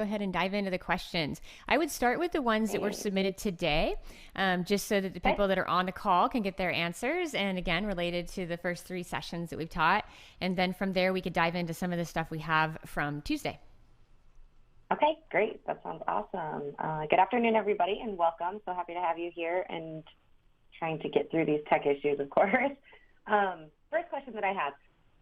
go ahead and dive into the questions. I would start with the ones that were submitted today, just so that the Okay. people that are on the call can get their answers. And again, related to the first 3 sessions that we've taught. And then from there, we could dive into some of the stuff we have from Tuesday. Okay, great. That sounds awesome. Good afternoon, everybody, and welcome. So happy to have you here and trying to get through these tech issues, of course. First question that I have,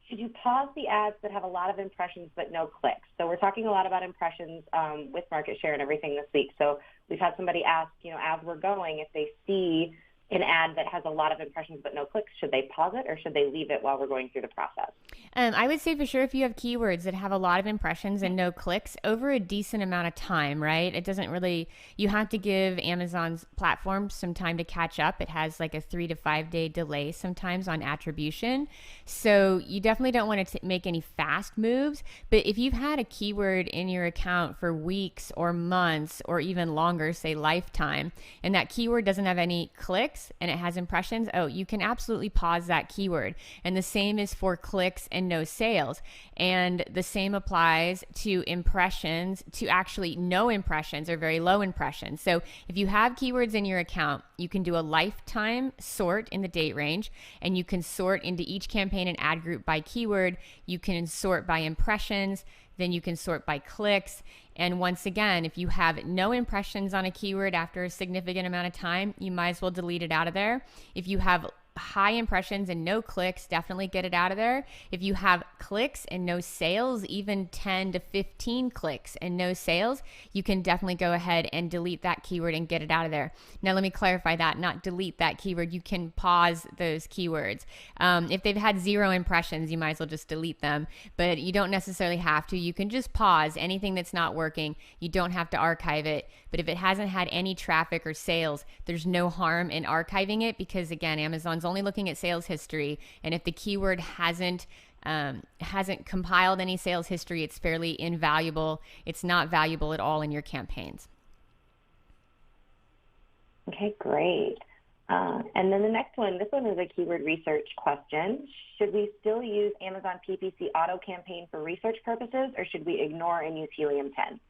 should you pause the ads that have a lot of impressions but no clicks? So we're talking a lot about impressions with market share and everything this week. So we've had somebody ask, as we're going, if they see an ad that has a lot of impressions but no clicks, should they pause it or should they leave it while we're going through the process? I would say for sure if you have keywords that have a lot of impressions and no clicks over a decent amount of time, right? It doesn't really, you have to give Amazon's platform some time to catch up. It has like a 3 to 5 day delay sometimes on attribution. So you definitely don't want to make any fast moves. But if you've had a keyword in your account for weeks or months or even longer, say lifetime, and that keyword doesn't have any clicks and it has impressions, you can absolutely pause that keyword. And the same is for clicks and no sales. And the same applies to impressions, to actually no impressions or very low impressions. So if you have keywords in your account, you can do a lifetime sort in the date range, and you can sort into each campaign and ad group by keyword. You can sort by impressions, then you can sort by clicks. And once again, if you have no impressions on a keyword after a significant amount of time, you might as well delete it out of there. If you have high impressions and no clicks, definitely get it out of there. If you have clicks and no sales, even 10 to 15 clicks and no sales, you can definitely go ahead and delete that keyword and get it out of there. Now, let me clarify that, not delete that keyword. You can pause those keywords. If they've had 0 impressions, you might as well just delete them, but you don't necessarily have to. You can just pause anything that's not working. You don't have to archive it. But if it hasn't had any traffic or sales, there's no harm in archiving it because, again, Amazon's only looking at sales history. And if the keyword hasn't compiled any sales history, it's fairly invaluable. It's not valuable at all in your campaigns. Okay, great. And then the next one, this one is a keyword research question. Should we still use Amazon PPC auto campaign for research purposes, or should we ignore and use Helium 10?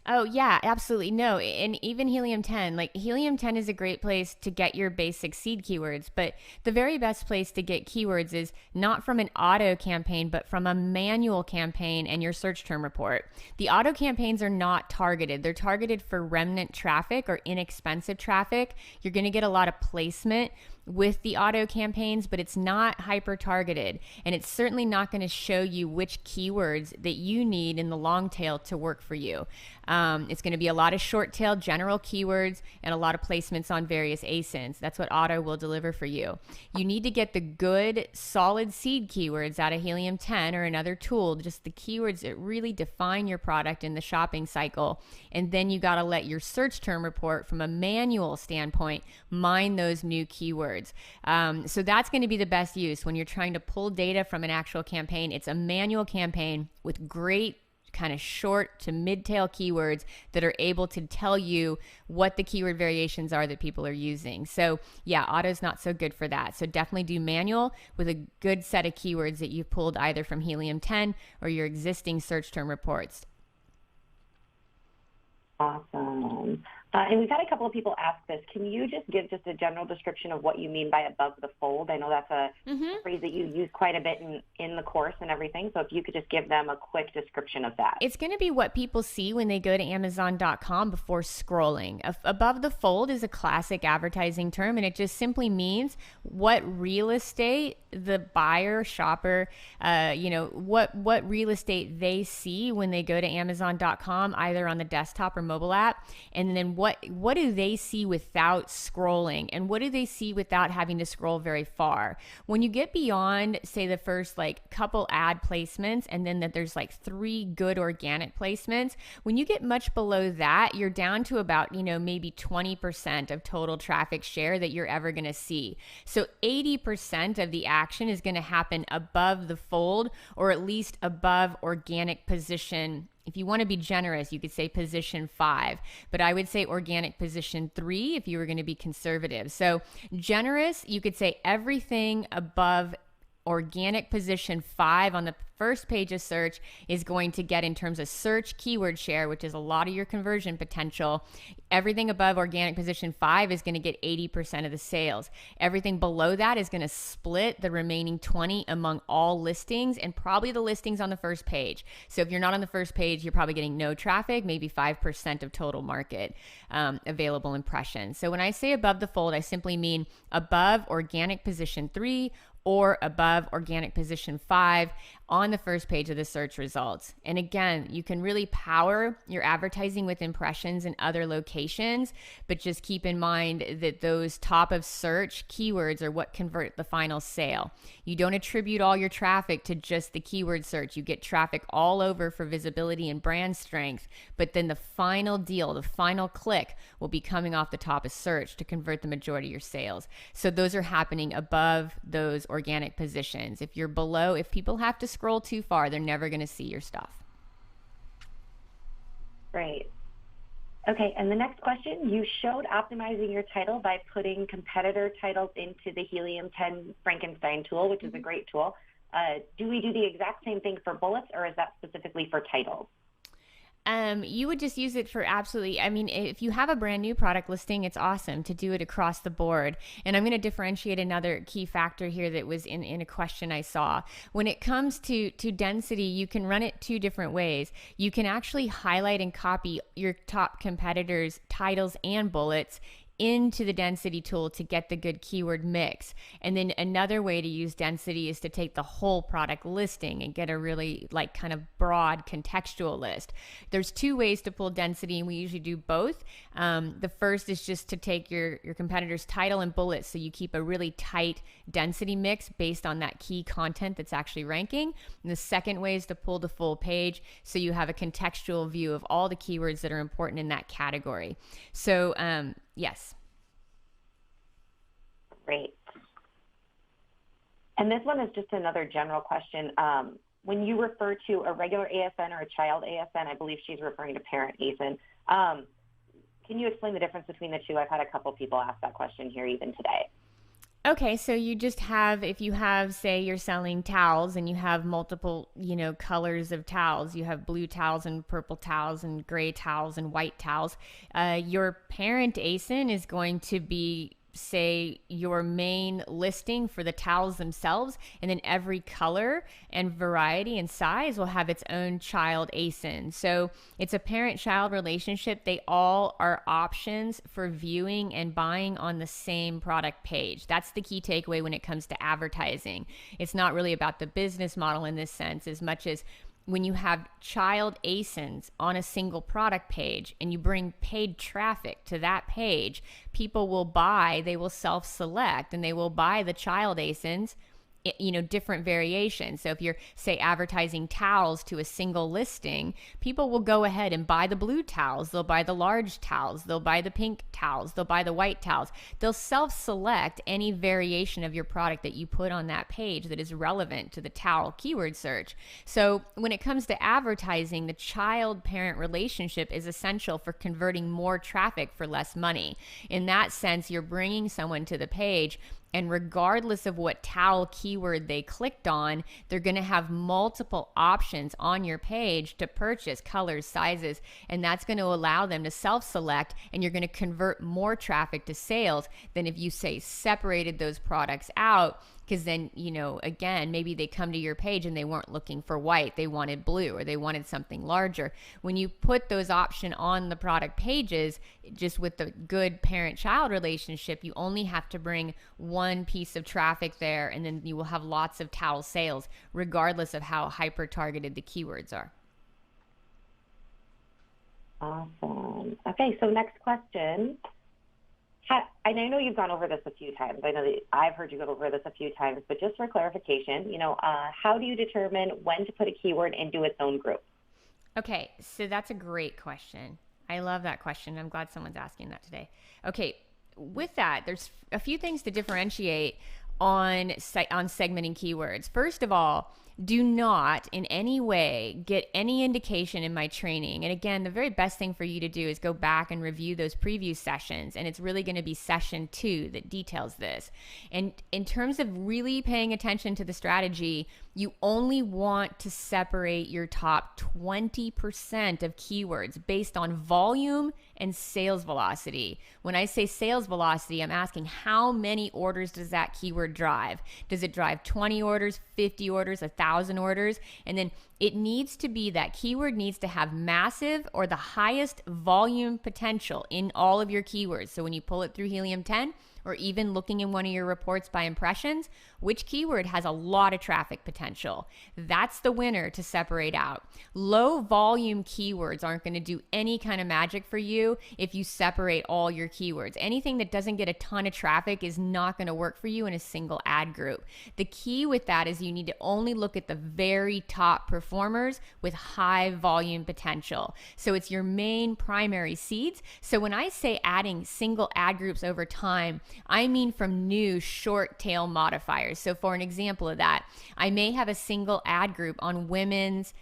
Oh, yeah, absolutely. No, and even Helium 10, like Helium 10 is a great place to get your basic seed keywords, but the very best place to get keywords is not from an auto campaign, but from a manual campaign and your search term report. The auto campaigns are not targeted. They're targeted for remnant traffic or inexpensive traffic. You're going to get a lot of placement with the auto campaigns, but it's not hyper targeted, and it's certainly not going to show you which keywords that you need in the long tail to work for you. It's going to be a lot of short tail general keywords and a lot of placements on various ASINs. That's what auto will deliver for you. You need to get the good solid seed keywords out of Helium 10 or another tool, just the keywords that really define your product in the shopping cycle. And then you got to let your search term report from a manual standpoint mine those new keywords. So that's going to be the best use when you're trying to pull data from an actual campaign. It's a manual campaign with great kind of short to mid-tail keywords that are able to tell you what the keyword variations are that people are using. So yeah, auto's not so good for that. So definitely do manual with a good set of keywords that you've pulled either from Helium 10 or your existing search term reports. Awesome. And we've had a couple of people ask this. Can you just give just a general description of what you mean by above the fold? I know that's a phrase that you use quite a bit in the course and everything. So if you could just give them a quick description of that. It's going to be what people see when they go to Amazon.com before scrolling. Above the fold is a classic advertising term, and it just simply means what real estate the buyer, shopper, what real estate they see when they go to Amazon.com, either on the desktop or mobile app, and then what do they see without scrolling, and what do they see without having to scroll very far. When you get beyond, say, the first like couple ad placements, and then that there's like 3 good organic placements, when you get much below that, you're down to about maybe 20% of total traffic share that you're ever going to see. So 80% of the action is going to happen above the fold, or at least above organic position. If you want to be generous, you could say position 5, but I would say organic position 3 if you were going to be conservative. So generous, you could say everything above organic position 5 on the first page of search is going to get in terms of search keyword share, which is a lot of your conversion potential. Everything above organic position 5 is going to get 80% of the sales. Everything below that is going to split the remaining 20 among all listings, and probably the listings on the first page. So if you're not on the first page, you're probably getting no traffic, maybe 5% of total market available impressions. So when I say above the fold, I simply mean above organic position 3 or above organic position 5 on the first page of the search results. And again, you can really power your advertising with impressions in other locations, but just keep in mind that those top of search keywords are what convert the final sale. You don't attribute all your traffic to just the keyword search. You get traffic all over for visibility and brand strength, but then the final deal, the final click will be coming off the top of search to convert the majority of your sales. So those are happening above those organic positions. If you're below, if people have to scroll too far, they're never going to see your stuff. Great. Okay, and the next question, you showed optimizing your title by putting competitor titles into the Helium 10 Frankenstein tool, which is a great tool. Do we do the exact same thing for bullets, or is that specifically for titles? You would just use it for absolutely, I mean, if you have a brand new product listing, it's awesome to do it across the board. And I'm going to differentiate another key factor here that was in a question I saw. When it comes to density, you can run it two different ways. You can actually highlight and copy your top competitors' titles and bullets into the density tool to get the good keyword mix. And then another way to use density is to take the whole product listing and get a really like kind of broad contextual list. There's two ways to pull density, and we usually do both. The first is just to take your competitor's title and bullets, so you keep a really tight density mix based on that key content that's actually ranking. And the second way is to pull the full page, so you have a contextual view of all the keywords that are important in that category. So yes. Great. And this one is just another general question. When you refer to a regular ASN or a child ASN, I believe she's referring to parent ASIN. Can you explain the difference between the two? I've had a couple people ask that question here even today. Okay, so you just have, if you have, say you're selling towels and you have multiple, colors of towels, you have blue towels and purple towels and gray towels and white towels, your parent ASIN is going to be, say, your main listing for the towels themselves, and then every color and variety and size will have its own child ASIN. So it's a parent-child relationship. They all are options for viewing and buying on the same product page. That's the key takeaway when it comes to advertising. It's not really about the business model in this sense as much as when you have child ASINs on a single product page and you bring paid traffic to that page, people will buy, they will self-select, and they will buy the child ASINs, different variations. So if you're, say, advertising towels to a single listing, people will go ahead and buy the blue towels. They'll buy the large towels. They'll buy the pink towels. They'll buy the white towels. They'll self-select any variation of your product that you put on that page that is relevant to the towel keyword search. So when it comes to advertising, the child-parent relationship is essential for converting more traffic for less money. In that sense, you're bringing someone to the page, and regardless of what towel keyword they clicked on, they're going to have multiple options on your page to purchase colors, sizes, and that's going to allow them to self-select, and you're going to convert more traffic to sales than if you, say, separated those products out. Because then, again, maybe they come to your page and they weren't looking for white. They wanted blue, or they wanted something larger. When you put those options on the product pages, just with the good parent-child relationship, you only have to bring one piece of traffic there, and then you will have lots of towel sales, regardless of how hyper-targeted the keywords are. Awesome. Okay, so next question. And I know you've gone over this a few times. I know that I've heard you go over this a few times, but just for clarification, how do you determine when to put a keyword into its own group? Okay, so that's a great question. I love that question. I'm glad someone's asking that today. Okay, with that, there's a few things to differentiate on segmenting keywords. First of all, do not in any way get any indication in my training. And again, the very best thing for you to do is go back and review those preview sessions. And it's really going to be session 2 that details this. And in terms of really paying attention to the strategy, you only want to separate your top 20% of keywords based on volume and sales velocity. When I say sales velocity, I'm asking how many orders does that keyword drive? Does it drive 20 orders, 50 orders, 1,000 orders? And then it needs to be, that keyword needs to have massive or the highest volume potential in all of your keywords. So when you pull it through Helium 10, or even looking in one of your reports by impressions, which keyword has a lot of traffic potential? That's the winner to separate out. Low volume keywords aren't going to do any kind of magic for you if you separate all your keywords. Anything that doesn't get a ton of traffic is not going to work for you in a single ad group. The key with that is you need to only look at the very top performers with high volume potential. So it's your main primary seeds. So when I say adding single ad groups over time, I mean from new short tail modifiers. So for an example of that, I may have a single ad group on women's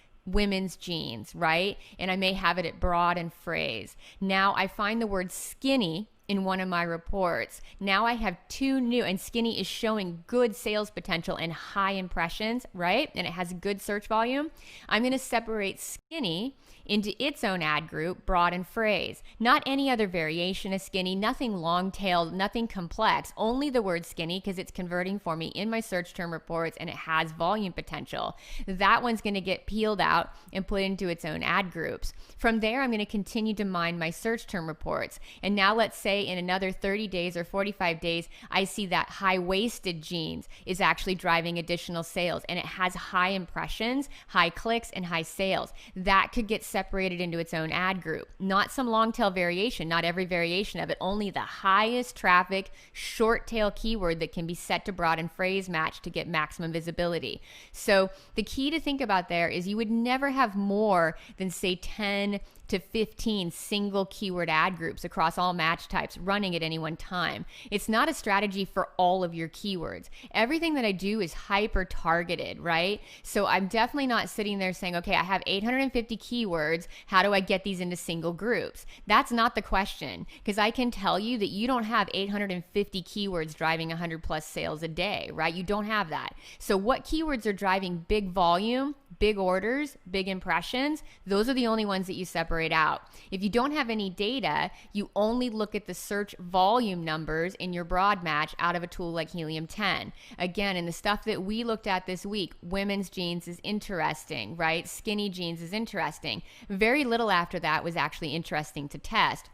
jeans, right? And I may have it at broad and phrase. Now I find the word skinny in one of my reports. Now I have 2 new, and skinny is showing good sales potential and high impressions, right? And it has good search volume. I'm going to separate skinny into its own ad group, broad and phrase. Not any other variation of skinny, nothing long-tailed, nothing complex, only the word skinny because it's converting for me in my search term reports and it has volume potential. That one's going to get peeled out and put into its own ad groups. From there, I'm going to continue to mine my search term reports. And now let's say in another 30 days or 45 days, I see that high-waisted jeans is actually driving additional sales and it has high impressions, high clicks, and high sales. That could get separated into its own ad group. Not some long tail variation, not every variation of it, only the highest traffic short tail keyword that can be set to broad and phrase match to get maximum visibility. So the key to think about there is you would never have more than say 10 to 15 single keyword ad groups across all match types running at any one time. It's not a strategy for all of your keywords. Everything that I do is hyper targeted, right? So I'm definitely not sitting there saying, okay, I have 850 keywords. How do I get these into single groups? That's not the question, because I can tell you that you don't have 850 keywords driving 100 plus sales a day, right? You don't have that. So what keywords are driving big volume, big orders, big impressions? Those are the only ones that you separate out. If you don't have any data, you only look at the search volume numbers in your broad match out of a tool like Helium 10. Again, in the stuff that we looked at this week, women's jeans is interesting, right? Skinny jeans is interesting. Very little after that was actually interesting to test.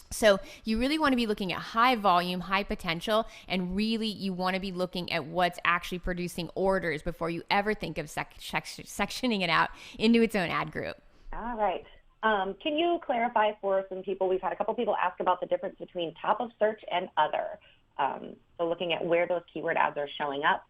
So you really want to be looking at high volume, high potential, and really you want to be looking at what's actually producing orders before you ever think of sectioning it out into its own ad group. All right. Can you clarify for some people? We've had a couple people ask about the difference between top of search and other. So looking at where those keyword ads are showing up,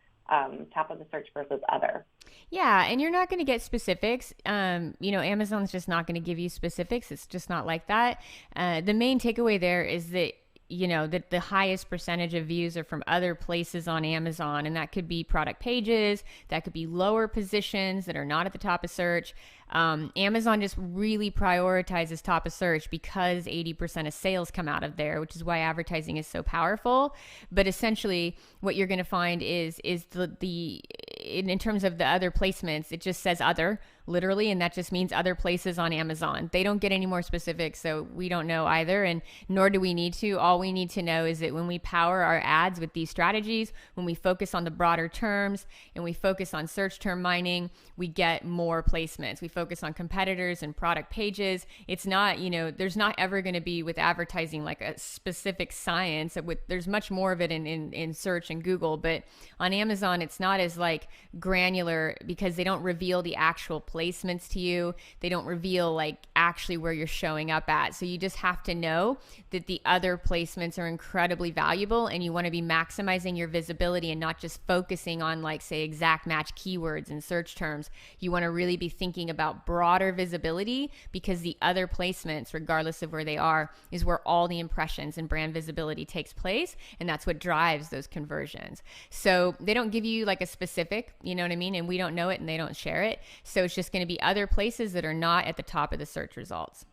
top of the search versus other. Yeah, and you're not going to get specifics. Amazon's just not going to give you specifics. It's just not like that. The main takeaway there is that that the highest percentage of views are from other places on Amazon, and that could be product pages, that could be lower positions that are not at the top of search. Amazon just really prioritizes top of search because 80% of sales come out of there, which is why advertising is so powerful. But essentially what you're going to find is in terms of the other placements, it just says other literally, and that just means other places on Amazon. They don't get any more specific, so we don't know either, and nor do we need to. All we need to know is that when we power our ads with these strategies, when we focus on the broader terms and we focus on search term mining, we get more placements. We focus on competitors and product pages. It's not, there's not ever going to be with advertising like a specific science. There's much more of it in search and Google, but on Amazon, it's not as like granular because they don't reveal the actual placement placements to you. They don't reveal like actually where you're showing up at. So you just have to know that the other placements are incredibly valuable, and you want to be maximizing your visibility and not just focusing on like, say, exact match keywords and search terms. You want to really be thinking about broader visibility, because the other placements, regardless of where they are, is where all the impressions and brand visibility takes place. And that's what drives those conversions. So they don't give you like a specific, you know what I mean? And we don't know it and they don't share it. So it's just going to be other places that are not at the top of the search results.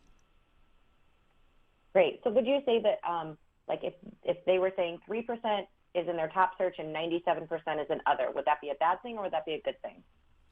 Great. So would you say that like if they were saying 3% is in their top search and 97% is in other, would that be a bad thing or would that be a good thing?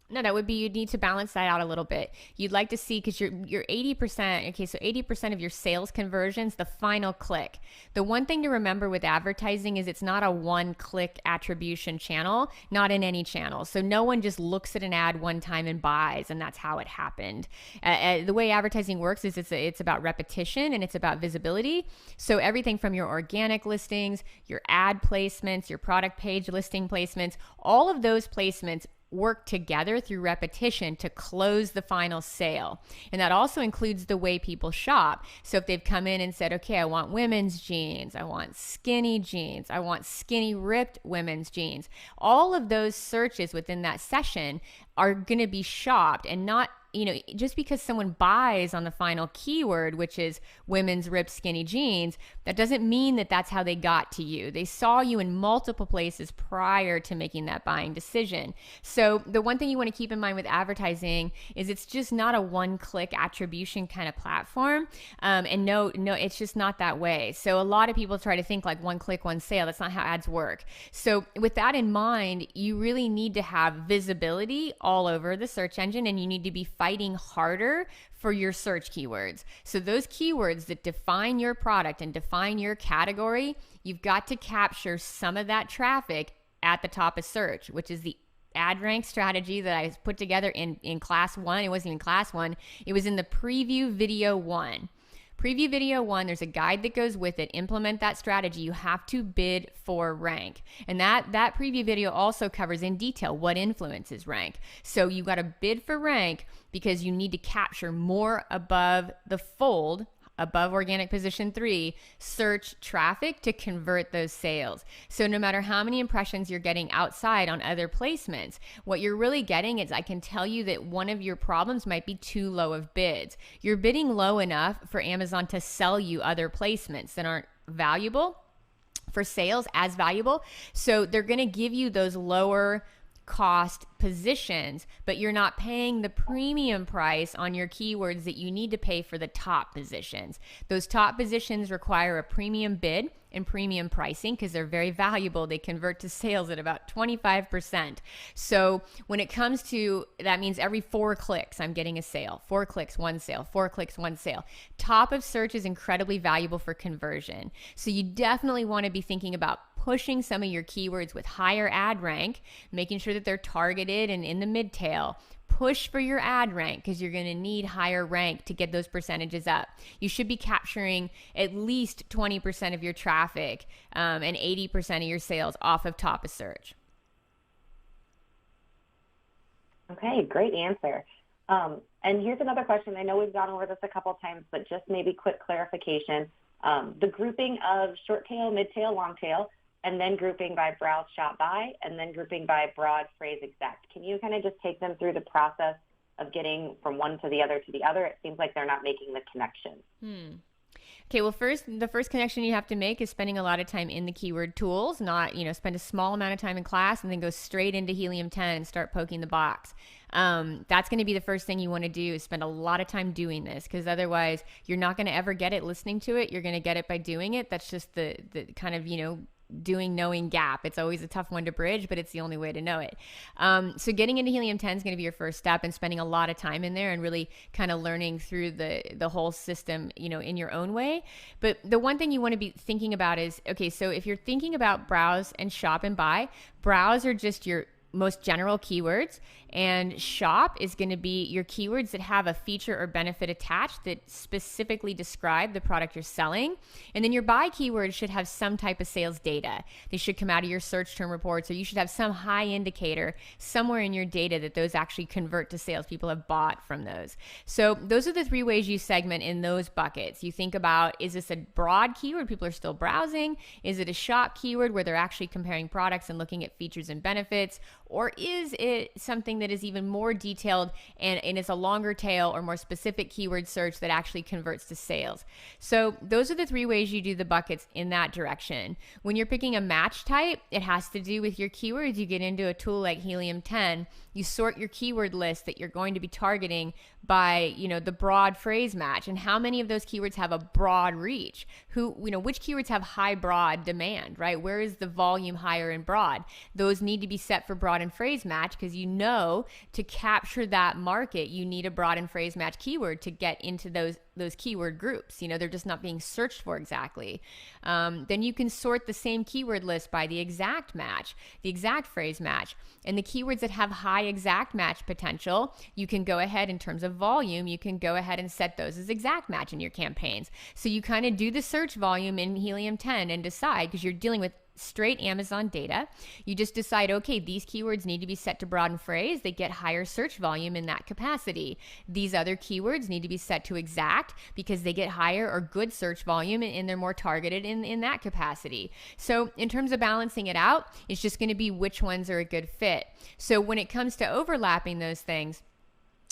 No, that would be, you'd need to balance that out a little bit. You'd like to see, because you're 80%, okay, so 80% of your sales conversions, the final click. The one thing to remember with advertising is it's not a one-click attribution channel, not in any channel. So no one just looks at an ad one time and buys, and that's how it happened. The way advertising works is it's about repetition and it's about visibility. So everything from your organic listings, your ad placements, your product page listing placements, all of those placements work together through repetition to close the final sale. And that also includes the way people shop. So if they've come in and said, okay, I want women's jeans, I want skinny jeans, I want skinny ripped women's jeans, all of those searches within that session are going to be shopped, and not, you know, just because someone buys on the final keyword, which is women's ripped skinny jeans, that doesn't mean that that's how they got to you. They saw you in multiple places prior to making that buying decision. So the one thing you want to keep in mind with advertising is it's just not a one-click attribution kind of platform. And no, it's just not that way. So a lot of people try to think like one click, one sale. That's not how ads work. So with that in mind, you really need to have visibility all over the search engine, and you need to be fighting harder for your search keywords. So those keywords that define your product and define your category, you've got to capture some of that traffic at the top of search, which is the ad rank strategy that I put together in class 1. It wasn't even class 1. It was in the preview video 1. Preview video 1, there's a guide that goes with it. Implement that strategy. You have to bid for rank. And that preview video also covers in detail what influences rank. So you got to bid for rank because you need to capture more above the fold, above organic position 3, search traffic to convert those sales. So no matter how many impressions you're getting outside on other placements, what you're really getting is, I can tell you that one of your problems might be too low of bids. You're bidding low enough for Amazon to sell you other placements that aren't valuable for sales, as valuable. So they're going to give you those lower cost positions, but you're not paying the premium price on your keywords that you need to pay for the top positions. Those top positions require a premium bid and premium pricing because they're very valuable. They convert to sales at about 25%. So when it comes to, that means every 4 clicks, I'm getting a sale. 4 clicks, 1 sale. 4 clicks, 1 sale. Top of search is incredibly valuable for conversion. So you definitely want to be thinking about pushing some of your keywords with higher ad rank, making sure that they're targeted and in the mid tail. Push for your ad rank because you're going to need higher rank to get those percentages up. You should be capturing at least 20% of your traffic and 80% of your sales off of top of search. Okay, great answer. And here's another question. I know we've gone over this a couple of times, but just maybe quick clarification. The grouping of short tail, mid tail, long tail, and then grouping by browse, shop, buy, and then grouping by broad, phrase, exact. Can you kind of just take them through the process of getting from one to the other to the other? It seems like they're not making the connection. Okay, well, the first connection you have to make is spending a lot of time in the keyword tools, not, spend a small amount of time in class and then go straight into Helium 10 and start poking the box. That's going to be the first thing you want to do, is spend a lot of time doing this, because otherwise you're not going to ever get it listening to it. You're going to get it by doing it. That's just the kind of, knowing gap. It's always a tough one to bridge, but it's the only way to know it. So getting into Helium 10 is going to be your first step, and spending a lot of time in there and really kind of learning through the whole system, in your own way. But the one thing you want to be thinking about is, okay, so if you're thinking about browse and shop and buy, browse are just your most general keywords, and shop is going to be your keywords that have a feature or benefit attached that specifically describe the product you're selling. And then your buy keywords should have some type of sales data. They should come out of your search term reports, or you should have some high indicator somewhere in your data that those actually convert to sales. People have bought from those. So those are the 3 ways you segment in those buckets. You think about, is this a broad keyword? People are still browsing. Is it a shop keyword where they're actually comparing products and looking at features and benefits? Or is it something that is even more detailed and is a longer tail or more specific keyword search that actually converts to sales? So those are the 3 ways you do the buckets in that direction. When you're picking a match type, it has to do with your keywords. You get into a tool like Helium 10, you sort your keyword list that you're going to be targeting by, the broad phrase match, and how many of those keywords have a broad reach. Which keywords have high broad demand, right? Where is the volume higher in broad? Those need to be set for broad and phrase match, because to capture that market, you need a broad and phrase match keyword to get into those keyword groups. They're just not being searched for exactly. Then you can sort the same keyword list by the exact match, the exact phrase match, and the keywords that have high exact match potential, you can go ahead in terms of volume, you can go ahead and set those as exact match in your campaigns. So you kind of do the search volume in Helium 10 and decide, because you're dealing with straight Amazon data. You just decide, okay, these keywords need to be set to broad and phrase. They get higher search volume in that capacity. These other keywords need to be set to exact because they get higher or good search volume and they're more targeted in that capacity. So in terms of balancing it out, it's just going to be which ones are a good fit. So when it comes to overlapping those things,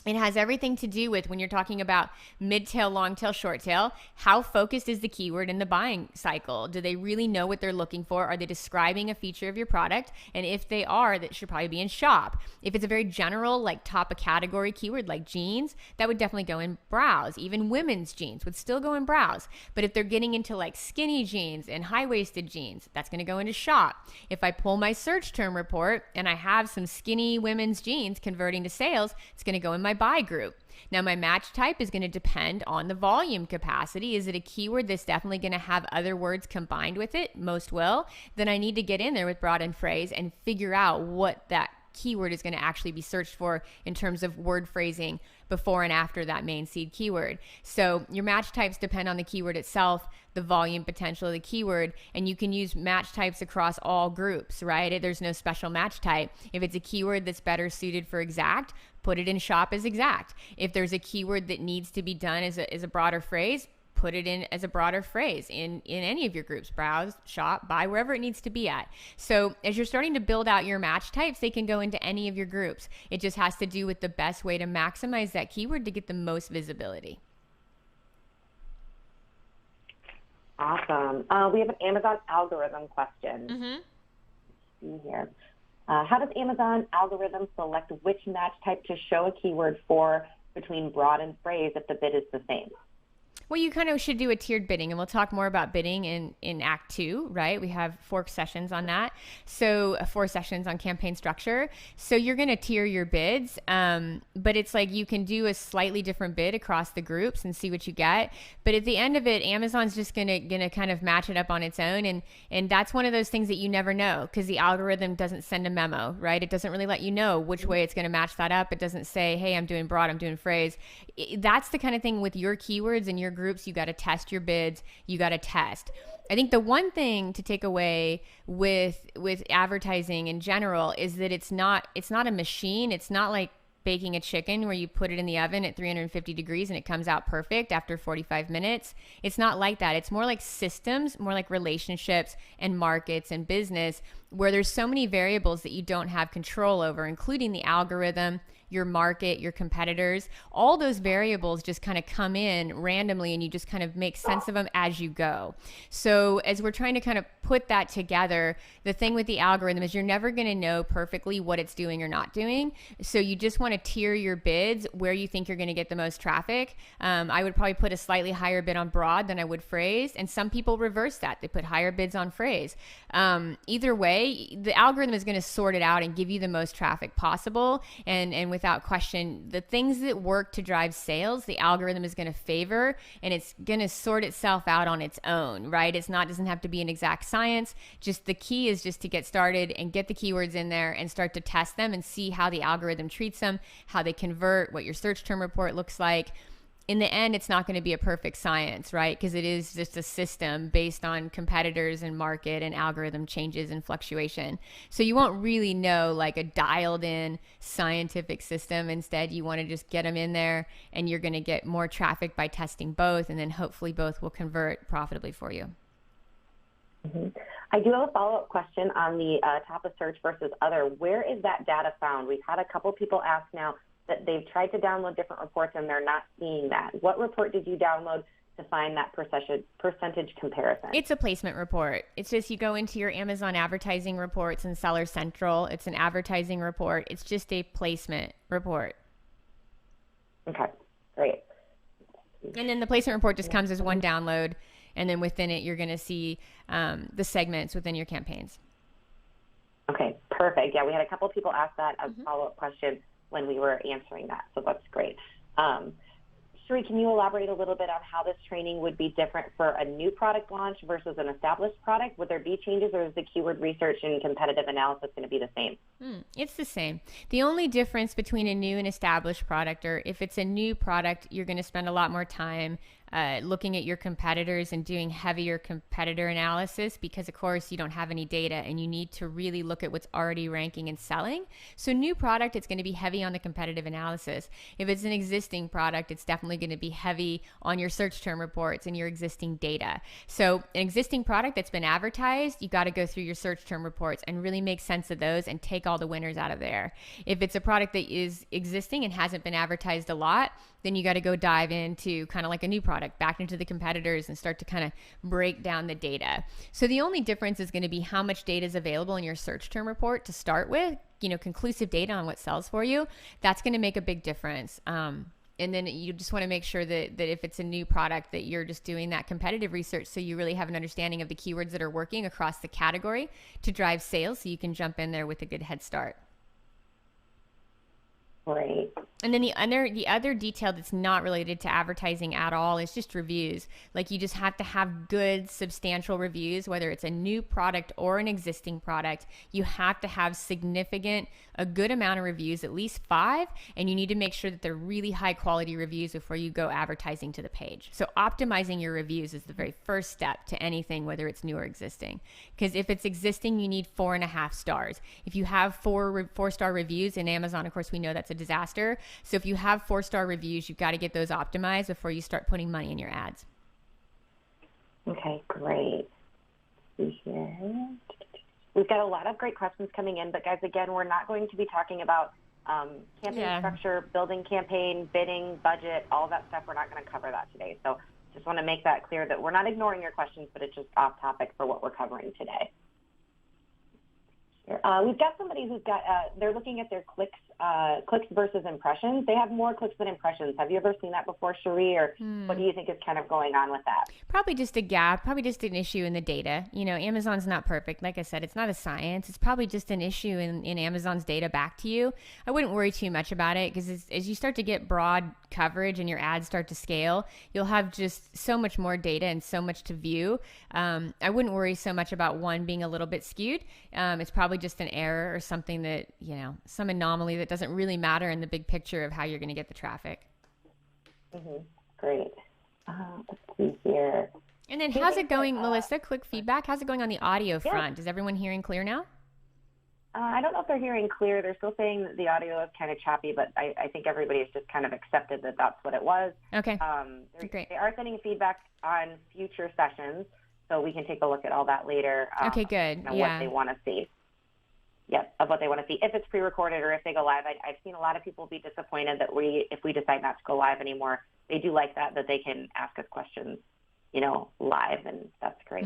it has everything to do with, when you're talking about mid-tail, long-tail, short-tail, how focused is the keyword in the buying cycle? Do they really know what they're looking for? Are they describing a feature of your product? And if they are, that should probably be in shop. If it's a very general, like top a category keyword like jeans, that would definitely go in browse. Even women's jeans would still go in browse. But if they're getting into like skinny jeans and high-waisted jeans, that's going to go into shop. If I pull my search term report and I have some skinny women's jeans converting to sales, it's going to go in my buy group. Now, my match type is going to depend on the volume capacity. Is it a keyword that's definitely going to have other words combined with it? Most will. Then I need to get in there with broad and phrase and figure out what that keyword is going to actually be searched for in terms of word phrasing before and after that main seed keyword. So your match types depend on the keyword itself, the volume potential of the keyword, and you can use match types across all groups, right? There's no special match type. If it's a keyword that's better suited for exact, put it in shop as exact. If there's a keyword that needs to be done as a broader phrase, put it in as a broader phrase in any of your groups, browse, shop, buy, wherever it needs to be at. So as you're starting to build out your match types, they can go into any of your groups. It just has to do with the best way to maximize that keyword to get the most visibility. Awesome. We have an Amazon algorithm question. See here. How does Amazon algorithm select which match type to show a keyword for between broad and phrase if the bid is the same? Well, you kind of should do a tiered bidding, and we'll talk more about bidding in Act 2, right? We have 4 sessions on that. So 4 sessions on campaign structure. So you're going to tier your bids, but it's like you can do a slightly different bid across the groups and see what you get. But at the end of it, Amazon's just going to kind of match it up on its own. And that's one of those things that you never know because the algorithm doesn't send a memo, right? It doesn't really let you know which way it's going to match that up. It doesn't say, hey, I'm doing broad, I'm doing phrase. That's the kind of thing with your keywords and your groups. You got to test your bids. You got to test. I think the one thing to take away with advertising in general is that it's not a machine. It's not like baking a chicken where you put it in the oven at 350 degrees and it comes out perfect after 45 minutes. It's not like that. It's more like systems, more like relationships and markets and business where there's so many variables that you don't have control over, including the algorithm, your market, your competitors. All those variables just kind of come in randomly and you just kind of make sense of them as you go. So as we're trying to kind of put that together, the thing with the algorithm is you're never going to know perfectly what it's doing or not doing. So you just want to tier your bids where you think you're going to get the most traffic. I would probably put a slightly higher bid on broad than I would phrase. And some people reverse that. They put higher bids on phrase. Either way, the algorithm is going to sort it out and give you the most traffic possible. And with without question, the things that work to drive sales, the algorithm is going to favor, and it's going to sort itself out on its own, right? Doesn't have to be an exact science. Just the key is just to get started and get the keywords in there and start to test them and see how the algorithm treats them, how they convert, what your search term report looks like. In the end, it's not going to be a perfect science, right? Because it is just a system based on competitors and market and algorithm changes and fluctuation. So you won't really know like a dialed in scientific system. Instead, you want to just get them in there, and you're going to get more traffic by testing both. And then hopefully both will convert profitably for you. Mm-hmm. I do have a follow-up question on the top of search versus other. Where is that data found? We've had a couple people ask now that they've tried to download different reports and they're not seeing that. What report did you download to find that percentage comparison? It's a placement report. It's just you go into your Amazon advertising reports and Seller Central. It's an advertising report. It's just a placement report. Okay, great. And then the placement report just comes as one download, and then within it you're going to see the segments within your campaigns. Okay, perfect. Yeah, we had a couple people ask that as a follow-up question when we were answering that, so that's great. Sheree, can you elaborate a little bit on how this training would be different for a new product launch versus an established product? Would there be changes, or is the keyword research and competitive analysis going to be the same? It's the same. The only difference between a new and established product, or if it's a new product, you're going to spend a lot more time looking at your competitors and doing heavier competitor analysis, because of course you don't have any data and you need to really look at what's already ranking and selling. So new product, it's going to be heavy on the competitive analysis. If it's an existing product, it's definitely going to be heavy on your search term reports and your existing data. So an existing product that's been advertised, you got to go through your search term reports and really make sense of those and take all the winners out of there. If it's a product that is existing and hasn't been advertised a lot, then you got to go dive into kind of like a new product, back into the competitors, and start to kind of break down the data. So the only difference is going to be how much data is available in your search term report to start with, conclusive data on what sells for you. That's going to make a big difference. And then you just want to make sure that if it's a new product, that you're just doing that competitive research, so you really have an understanding of the keywords that are working across the category to drive sales, so you can jump in there with a good head start. Great. And then the other detail that's not related to advertising at all is just reviews. Like, you just have to have good, substantial reviews, whether it's a new product or an existing product. You have to have a good amount of reviews, at least 5, and you need to make sure that they're really high quality reviews before you go advertising to the page. So optimizing your reviews is the very first step to anything, whether it's new or existing. Because if it's existing, you need 4.5 stars. If you have 4-star reviews in Amazon, of course, we know that's a disaster. So if you have 4-star reviews, you've got to get those optimized before you start putting money in your ads. Okay, great. We've got a lot of great questions coming in, but guys, again, we're not going to be talking about campaign structure, building campaign, bidding, budget, all that stuff. We're not going to cover that today. So just want to make that clear that we're not ignoring your questions, but it's just off topic for what we're covering today. We've got somebody who's got, they're looking at their clicks versus impressions. They have more clicks than impressions. Have you ever seen that before, Sheree, or what do you think is kind of going on with that? Probably just a gap, probably just an issue in the data. Amazon's not perfect. Like I said, it's not a science. It's probably just an issue in Amazon's data back to you. I wouldn't worry too much about it, because as you start to get broad coverage and your ads start to scale, you'll have just so much more data and so much to view. I wouldn't worry so much about one being a little bit skewed. It's probably just an error or something that, some anomaly that doesn't really matter in the big picture of how you're going to get the traffic. Great. Let's see here. And then how's it going, Melissa? Quick feedback. How's it going on the audio front? Is everyone hearing clear now? I don't know if they're hearing clear. They're still saying that the audio is kind of choppy, but I think everybody's just kind of accepted that that's what it was. Okay. Great. They are sending feedback on future sessions, so we can take a look at all that later. Okay, good. What they want to see. Yep, of what they want to see. If it's pre-recorded or if they go live, I've seen a lot of people be disappointed that if we decide not to go live anymore, they do like that they can ask us questions, live, and that's great.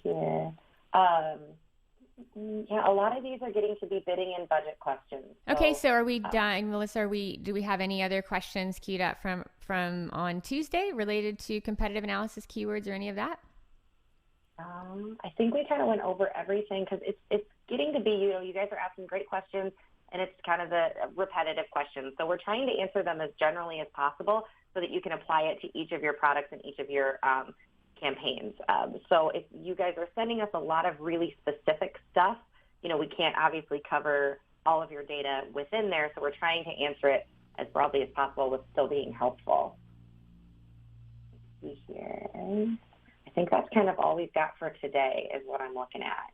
Yeah. A lot of these are getting to be bidding and budget questions. Okay, so are we done, Melissa? Do we have any other questions queued up from on Tuesday related to competitive analysis keywords or any of that? I think we kind of went over everything, because it's getting to be, you guys are asking great questions, and it's kind of the repetitive questions. So we're trying to answer them as generally as possible so that you can apply it to each of your products and each of your campaigns. So if you guys are sending us a lot of really specific stuff, we can't obviously cover all of your data within there, so we're trying to answer it as broadly as possible with still being helpful. Let's see here. I think that's kind of all we've got for today is what I'm looking at.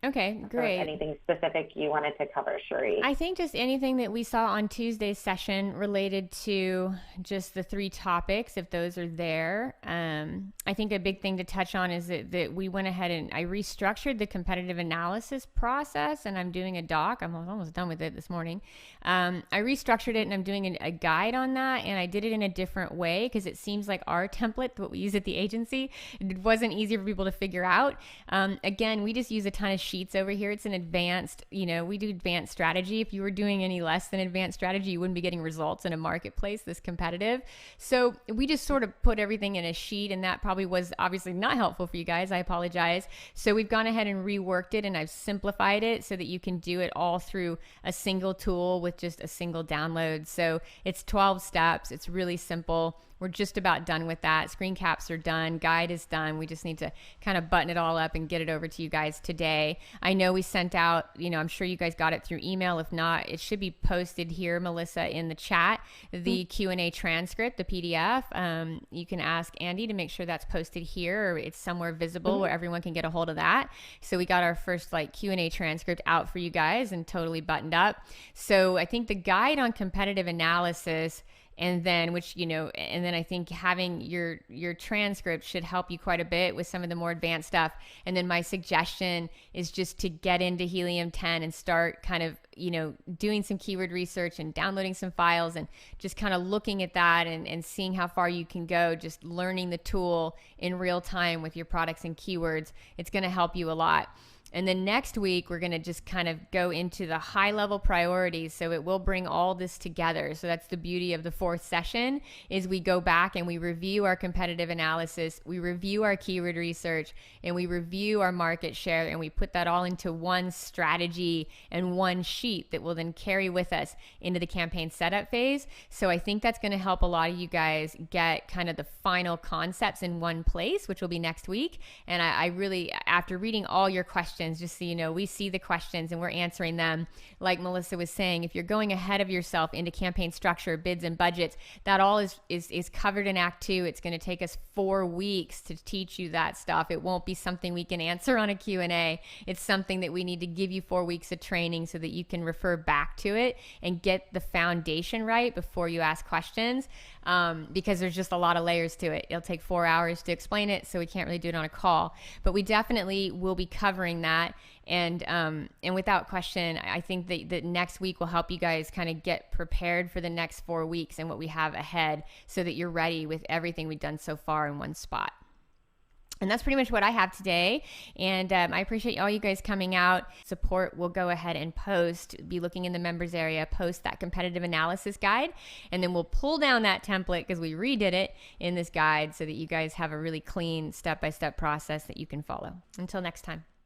Okay, great. Anything specific you wanted to cover, Cherie? I think just anything that we saw on Tuesday's session related to just the 3 topics, if those are there. I think a big thing to touch on is that we went ahead and I restructured the competitive analysis process, and I'm doing a doc. I'm almost done with it this morning. I restructured it, and I'm doing a guide on that, and I did it in a different way because it seems like our template, what we use at the agency, it wasn't easy for people to figure out. Again, we just use a ton of sheets over here. It's an advanced, we do advanced strategy. If you were doing any less than advanced strategy, you wouldn't be getting results in a marketplace this competitive. So we just sort of put everything in a sheet, and that probably was obviously not helpful for you guys. I apologize. So we've gone ahead and reworked it, and I've simplified it so that you can do it all through a single tool with just a single download. So it's 12 steps. It's really simple. We're just about done with that. Screen caps are done. Guide is done. We just need to kind of button it all up and get it over to you guys today. I know we sent out, I'm sure you guys got it through email. If not, it should be posted here, Melissa, in the chat, the Q&A transcript, the PDF. You can ask Andy to make sure that's posted here, or it's somewhere visible where everyone can get a hold of that. So we got our first Q&A transcript out for you guys and totally buttoned up. So I think the guide on competitive analysis, and then I think having your transcript should help you quite a bit with some of the more advanced stuff. And then my suggestion is just to get into Helium 10 and start kind of, doing some keyword research and downloading some files and just kind of looking at that and seeing how far you can go, just learning the tool in real time with your products and keywords. It's going to help you a lot. And then next week, we're going to just kind of go into the high level priorities. So it will bring all this together. So that's the beauty of the 4th session is we go back and we review our competitive analysis, we review our keyword research, and we review our market share, and we put that all into one strategy and one sheet that will then carry with us into the campaign setup phase. So I think that's going to help a lot of you guys get kind of the final concepts in one place, which will be next week. And I really, after reading all your questions, just so we see the questions and we're answering them. Like Melissa was saying, if you're going ahead of yourself into campaign structure, bids, and budgets, that all is covered in Act 2. It's going to take us 4 weeks to teach you that stuff. It won't be something we can answer on a Q&A. It's something that we need to give you 4 weeks of training so that you can refer back to it and get the foundation right before you ask questions, because there's just a lot of layers to it. It'll take 4 hours to explain it, so we can't really do it on a call. But we definitely will be covering that. And without question, I think that next week will help you guys kind of get prepared for the next 4 weeks and what we have ahead so that you're ready with everything we've done so far in one spot. And that's pretty much what I have today. And I appreciate all you guys coming out. Support will go ahead and be looking in the members area, post that competitive analysis guide. And then we'll pull down that template because we redid it in this guide so that you guys have a really clean step-by-step process that you can follow. Until next time.